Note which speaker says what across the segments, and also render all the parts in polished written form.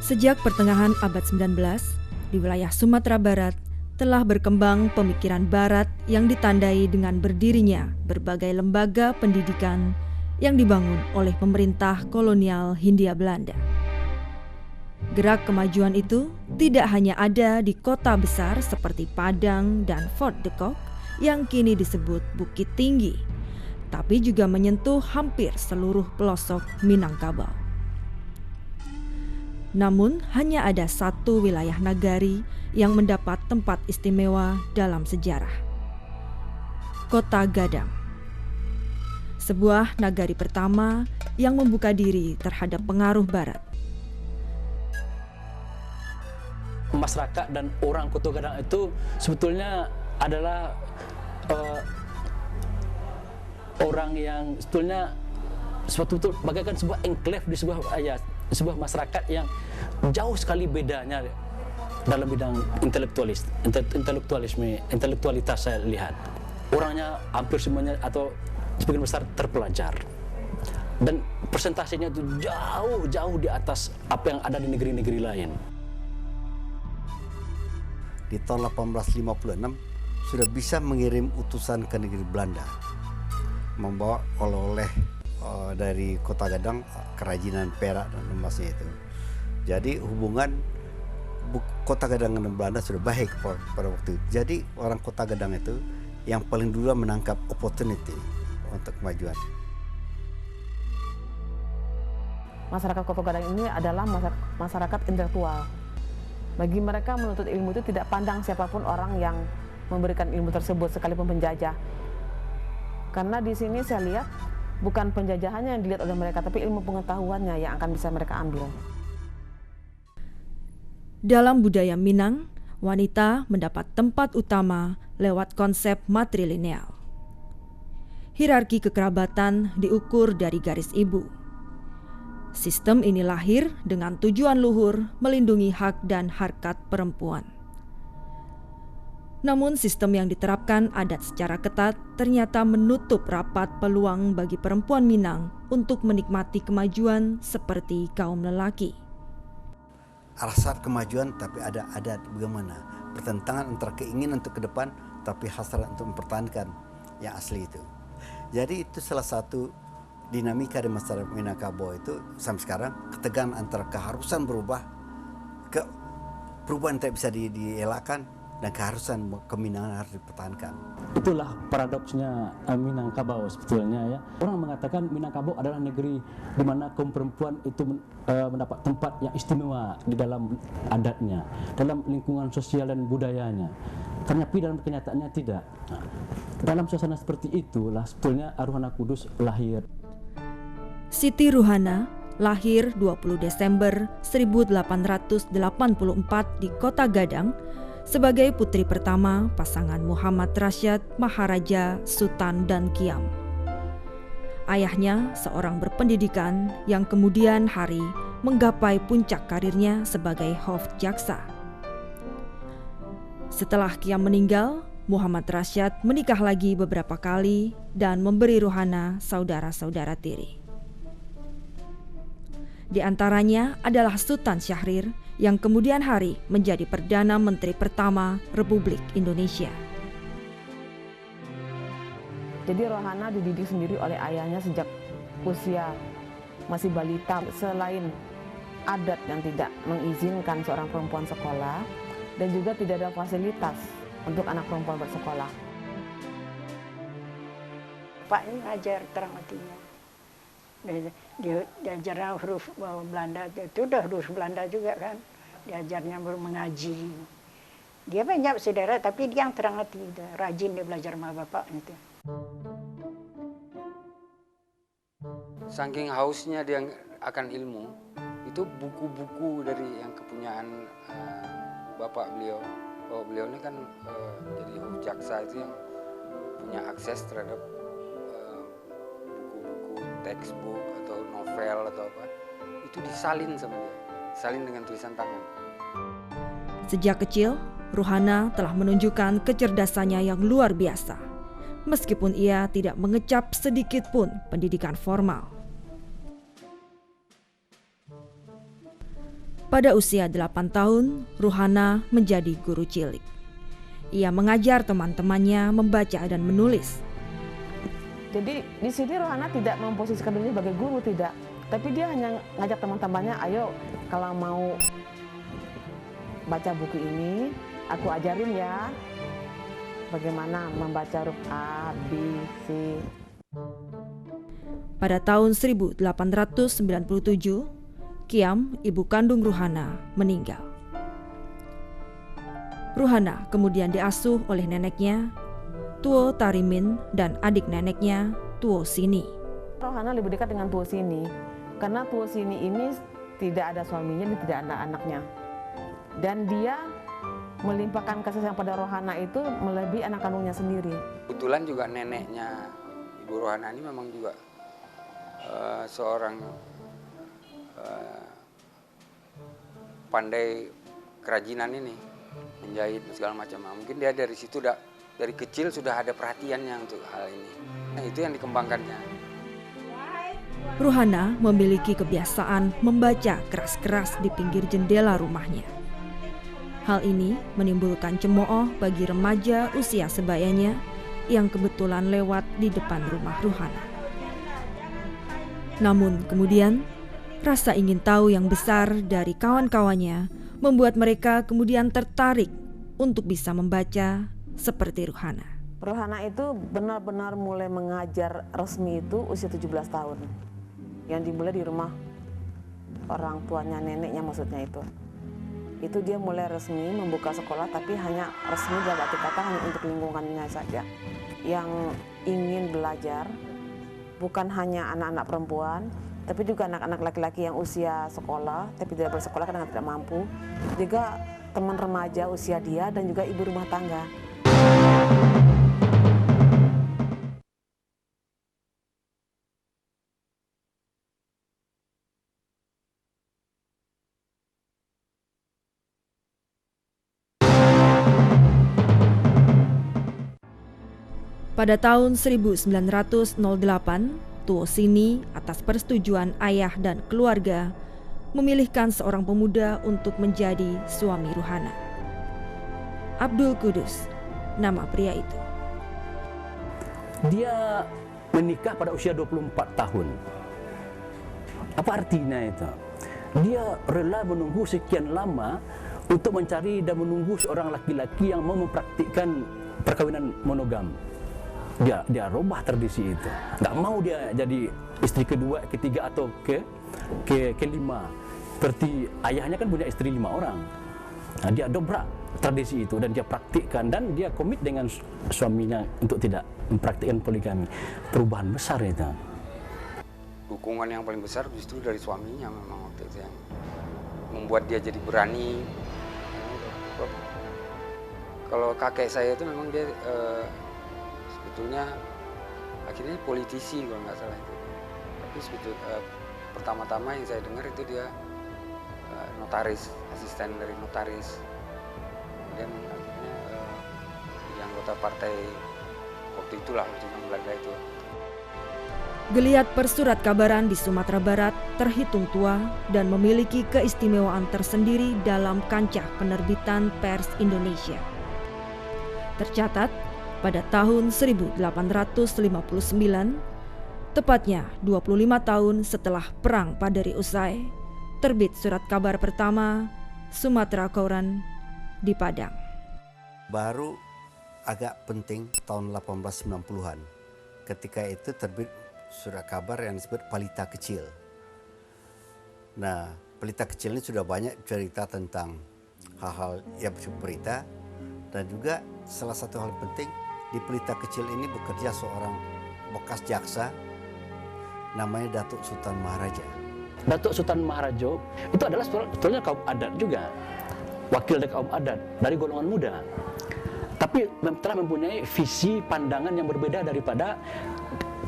Speaker 1: Sejak pertengahan abad 19, di wilayah Sumatera Barat telah berkembang pemikiran Barat yang ditandai dengan berdirinya berbagai lembaga pendidikan yang dibangun oleh pemerintah kolonial Hindia Belanda. Gerak kemajuan itu tidak hanya ada di kota besar seperti Padang dan Fort de Kock yang kini disebut Bukit Tinggi, tapi juga menyentuh hampir seluruh pelosok Minangkabau. Namun hanya ada satu wilayah nagari yang mendapat tempat istimewa dalam sejarah. Kota Gadang. Sebuah nagari pertama yang membuka diri terhadap pengaruh Barat.
Speaker 2: Masyarakat dan orang Kota Gadang itu sebetulnya adalah orang yang sebetulnya betul bagaikan sebuah enclave di sebuah masyarakat yang jauh sekali bedanya dalam bidang intelektualitas saya lihat. Orangnya hampir semuanya atau sebagian besar terpelajar. Dan presentasinya itu jauh di atas apa yang ada di negeri-negeri lain.
Speaker 3: Di tahun 1856 sudah bisa mengirim utusan ke negeri Belanda, membawa oleh-oleh dari Kota Gadang, kerajinan perak dan emasnya itu. Jadi hubungan Kota Gadang dan Belanda sudah baik pada waktu itu. Jadi orang Kota Gadang itu yang paling dulu menangkap opportunity untuk kemajuan.
Speaker 4: Masyarakat Kota Gadang ini adalah masyarakat intelektual. Bagi mereka menuntut ilmu itu tidak pandang siapapun orang yang memberikan ilmu tersebut sekalipun penjajah. Karena di sini saya lihat bukan penjajahannya yang dilihat oleh mereka, tapi ilmu pengetahuannya yang akan bisa mereka ambil.
Speaker 1: Dalam budaya Minang, wanita mendapat tempat utama lewat konsep matrilineal. Hierarki kekerabatan diukur dari garis ibu. Sistem ini lahir dengan tujuan luhur melindungi hak dan harkat perempuan. Namun sistem yang diterapkan adat secara ketat ternyata menutup rapat peluang bagi perempuan Minang untuk menikmati kemajuan seperti kaum lelaki.
Speaker 3: Hasrat kemajuan tapi ada adat bagaimana? Pertentangan antara keinginan untuk ke depan tapi hasrat untuk mempertahankan yang asli itu. Jadi itu salah satu dinamika di masyarakat Minangkabau itu sampai sekarang, ketegangan antara keharusan berubah ke perubahan tidak bisa dielakkan dan keharusan keminangan harus dipertahankan.
Speaker 2: Itulah paradoksnya Minangkabau sebetulnya ya. Orang mengatakan Minangkabau adalah negeri di mana kaum perempuan itu mendapat tempat yang istimewa di dalam adatnya, dalam lingkungan sosial dan budayanya. Tapi dalam kenyataannya tidak. Dalam suasana seperti itulah sebetulnya Ruhana Kudus lahir.
Speaker 1: Siti Ruhana lahir 20 Desember 1884 di Kota Gadang sebagai putri pertama pasangan Muhammad Rasyad Maharaja Sutan dan Kiam. Ayahnya seorang berpendidikan yang kemudian hari menggapai puncak karirnya sebagai Hofjaksa. Setelah Kiam meninggal, Muhammad Rasyad menikah lagi beberapa kali dan memberi Ruhana saudara-saudara tiri. Di antaranya adalah Sultan Syahrir yang kemudian hari menjadi Perdana Menteri pertama Republik Indonesia.
Speaker 4: Jadi Rohana dididik sendiri oleh ayahnya sejak usia masih balita. Selain adat yang tidak mengizinkan seorang perempuan sekolah dan juga tidak ada fasilitas untuk anak perempuan bersekolah.
Speaker 5: Bapaknya ngajar terang hatinya. Dia diajarnya huruf Belanda, itu udah huruf Belanda juga kan. Diajarnya mengaji. Dia banyak saudara, tapi dia yang terang hati, rajin dia belajar sama bapaknya itu.
Speaker 6: Saking hausnya dia akan ilmu, itu buku-buku dari yang kepunyaan bapak beliau. Bapak beliau ini kan jadi jaksa itu yang punya akses terhadap buku-buku textbook atau novel atau apa, itu disalin sama dia, disalin dengan tulisan tangan.
Speaker 1: Sejak kecil, Ruhana telah menunjukkan kecerdasannya yang luar biasa. meskipun ia tidak mengecap sedikit pun pendidikan formal. Pada usia 8 tahun, Ruhana menjadi guru cilik. Ia mengajar teman-temannya membaca dan menulis.
Speaker 4: Jadi di sini Ruhana tidak memposisikan dirinya sebagai guru, tidak. Tapi dia hanya ngajak teman-temannya, ayo kalau mau baca buku ini, aku ajarin ya bagaimana membaca huruf A, B, C.
Speaker 1: Pada tahun 1897, Kiam, ibu kandung Ruhana, meninggal. Ruhana kemudian diasuh oleh neneknya, Tuo Tarimin, dan adik neneknya, Tuo Sini.
Speaker 4: Ruhana lebih dekat dengan Tuo Sini, karena Tuo Sini ini tidak ada suaminya dan tidak ada anaknya. Dan dia melimpahkan kasih sayang pada Ruhana itu melebihi anak kandungnya sendiri.
Speaker 6: Kebetulan juga neneknya Ibu Ruhana ini memang juga seorang pandai kerajinan ini, menjahit segala macam. Mungkin dia dari situ dari kecil sudah ada perhatiannya untuk hal ini. Nah, itu yang dikembangkannya.
Speaker 1: Ruhana memiliki kebiasaan membaca keras-keras di pinggir jendela rumahnya. Hal ini menimbulkan cemooh bagi remaja usia sebayanya yang kebetulan lewat di depan rumah Ruhana. Namun kemudian, rasa ingin tahu yang besar dari kawan-kawannya membuat mereka kemudian tertarik untuk bisa membaca seperti Ruhana.
Speaker 4: Ruhana itu benar-benar mulai mengajar resmi itu usia 17 tahun. Yang dimulai di rumah orang tuanya, neneknya maksudnya itu. Itu dia mulai resmi membuka sekolah, tapi hanya resmi dalam arti kata hanya untuk lingkungannya saja. Yang ingin belajar bukan hanya anak-anak perempuan, tapi juga anak-anak laki-laki yang usia sekolah tapi tidak bersekolah karena tidak mampu, juga teman remaja usia dia, dan juga ibu rumah tangga.
Speaker 1: Pada tahun 1908, Tuo Sini atas persetujuan ayah dan keluarga memilihkan seorang pemuda untuk menjadi suami Ruhana. Abdul Kudus, nama pria itu.
Speaker 2: Dia menikah pada usia 24 tahun. Apa artinya itu? Dia rela menunggu sekian lama untuk mencari dan menunggu seorang laki-laki yang mau mempraktikkan perkawinan monogam. Dia rubah tradisi itu. Nggak mau dia jadi istri kedua, ketiga atau kelima. Seperti ayahnya kan punya istri 5 orang. Nah, dia dobrak tradisi itu dan dia praktikkan, dan dia komit dengan suaminya untuk tidak mempraktikkan poligami. Perubahan besar itu.
Speaker 6: Dukungan yang paling besar justru dari suaminya memang waktu itu yang membuat dia jadi berani. Kalau kakek saya itu memang dia sebetulnya akhirnya politisi kalau nggak salah itu. Tapi sebetulnya pertama-tama yang saya dengar itu dia notaris, asisten dari notaris. Kemudian akhirnya jadi anggota partai waktu itulah, waktu yang Belanda itu.
Speaker 1: Geliat persurat kabaran di Sumatera Barat terhitung tua dan memiliki keistimewaan tersendiri dalam kancah penerbitan pers Indonesia. Tercatat, pada tahun 1859, tepatnya 25 tahun setelah Perang Padari usai, terbit surat kabar pertama Sumatera Koran di Padang.
Speaker 3: Baru agak penting tahun 1890-an. Ketika itu terbit surat kabar yang disebut Pelita Kecil. Nah, Pelita Kecil ini sudah banyak cerita tentang hal-hal yang berita, dan juga salah satu hal penting, di Pelita Kecil ini bekerja seorang bekas jaksa namanya Datuk Sultan Maharaja.
Speaker 2: Datuk Sultan Maharaja itu adalah sebetulnya kaum adat juga, wakil dari kaum adat dari golongan muda, tapi telah mempunyai visi pandangan yang berbeda daripada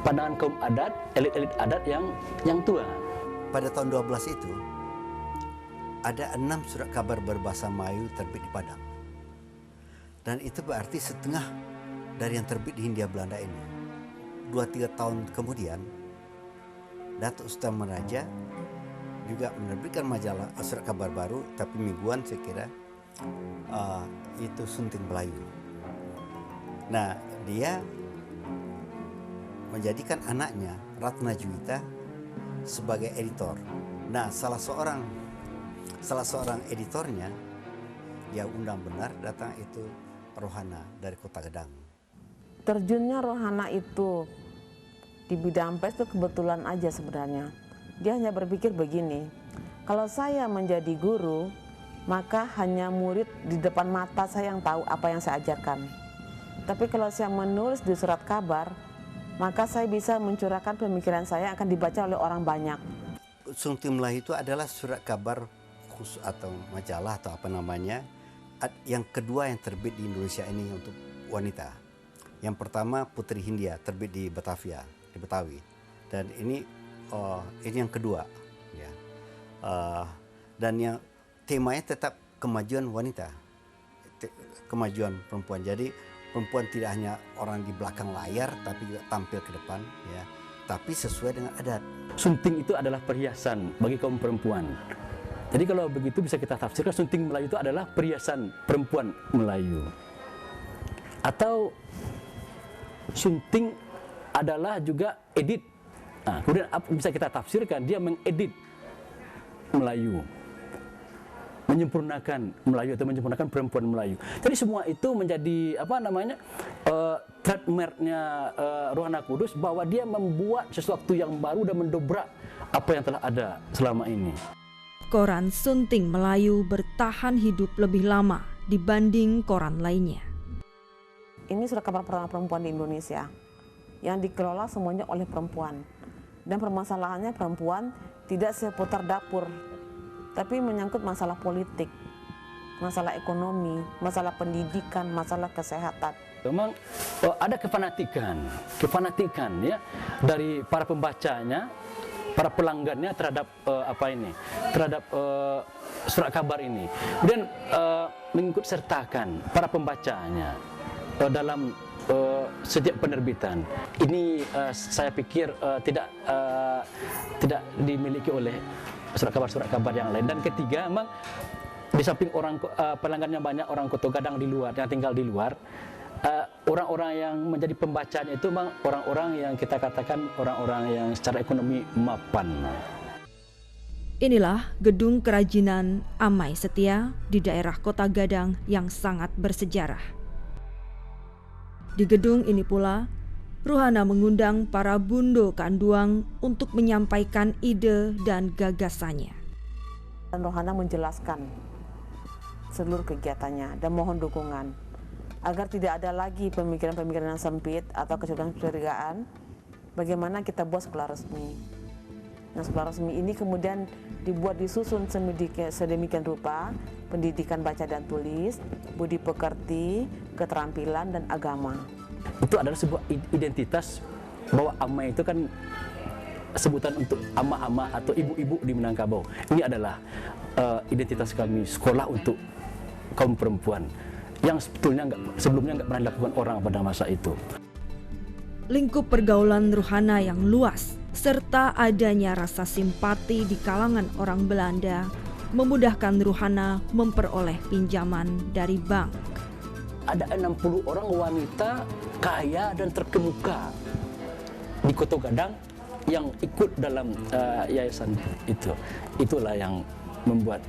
Speaker 2: pandangan kaum adat, elit-elit adat yang tua.
Speaker 3: Pada tahun 12 itu ada 6 surat kabar berbahasa Melayu terbit di Padang, dan itu berarti setengah dari yang terbit di Hindia Belanda ini. 2-3 tahun kemudian Datuk Sultan Meraja juga menerbitkan majalah surat kabar baru, tapi mingguan saya kira, itu Sunting Melayu. Nah, dia menjadikan anaknya Ratna Juwita sebagai editor. Nah, salah seorang editornya yang undang benar datang itu Rohana dari Kota Gedang.
Speaker 4: Terjunnya Rohana itu di bidang pers itu kebetulan aja sebenarnya. Dia hanya berpikir begini, kalau saya menjadi guru, maka hanya murid di depan mata saya yang tahu apa yang saya ajarkan. Tapi kalau saya menulis di surat kabar, maka saya bisa mencurahkan pemikiran saya akan dibaca oleh orang banyak.
Speaker 3: Sunting Melayu itu adalah surat kabar khusus atau majalah atau apa namanya, yang kedua yang terbit di Indonesia ini untuk wanita. Yang pertama Putri Hindia terbit di Batavia, di Betawi, dan ini yang kedua, ya. Dan yang temanya tetap kemajuan wanita, kemajuan perempuan. Jadi perempuan tidak hanya orang di belakang layar, tapi juga tampil ke depan, ya. Tapi sesuai dengan adat.
Speaker 2: Sunting itu adalah perhiasan bagi kaum perempuan. Jadi kalau begitu bisa kita tafsirkan Sunting Melayu itu adalah perhiasan perempuan Melayu. Atau sunting adalah juga edit. Nah, kemudian bisa kita tafsirkan dia mengedit Melayu, menyempurnakan Melayu atau menyempurnakan perempuan Melayu. Jadi semua itu menjadi trademarknya Rohana Kudus, bahwa dia membuat sesuatu yang baru dan mendobrak apa yang telah ada selama ini.
Speaker 1: Koran Sunting Melayu bertahan hidup lebih lama dibanding koran lainnya.
Speaker 4: Ini surat kabar pertama perempuan di Indonesia yang dikelola semuanya oleh perempuan. Dan permasalahannya perempuan tidak seputar dapur, tapi menyangkut masalah politik, masalah ekonomi, masalah pendidikan, masalah kesehatan.
Speaker 2: Memang ada kefanatikan ya dari para pembacanya, para pelanggannya terhadap terhadap surat kabar ini. Kemudian mengikut sertakan para pembacanya dalam setiap penerbitan. Ini saya pikir tidak dimiliki oleh surat kabar yang lain. Dan ketiga, memang di samping orang pelanggannya banyak orang Kota Gadang di luar yang tinggal di luar, orang-orang yang menjadi pembacanya itu memang orang-orang yang kita katakan orang-orang yang secara ekonomi mapan.
Speaker 1: Inilah gedung kerajinan Amai Setia di daerah Kota Gadang yang sangat bersejarah. Di gedung ini pula, Rohana mengundang para bundo Kanduang untuk menyampaikan ide dan gagasannya.
Speaker 4: Dan Rohana menjelaskan seluruh kegiatannya dan mohon dukungan agar tidak ada lagi pemikiran-pemikiran yang sempit atau kecurigaan. Bagaimana kita buat sekolah resmi. Nah, sekolah resmi ini kemudian disusun sedemikian rupa pendidikan baca dan tulis, budi pekerti, keterampilan, dan agama.
Speaker 2: Itu adalah sebuah identitas bahwa Amai itu kan sebutan untuk ama-ama atau ibu-ibu di Minangkabau. Ini adalah identitas kami, sekolah untuk kaum perempuan yang sebelumnya nggak pernah dilakukan orang pada masa itu.
Speaker 1: Lingkup pergaulan Rohana yang luas serta adanya rasa simpati di kalangan orang Belanda memudahkan Rohana memperoleh pinjaman dari bank.
Speaker 2: Ada 60 orang wanita kaya dan terkemuka di Kota Gadang yang ikut dalam yayasan itu. Itulah yang membuat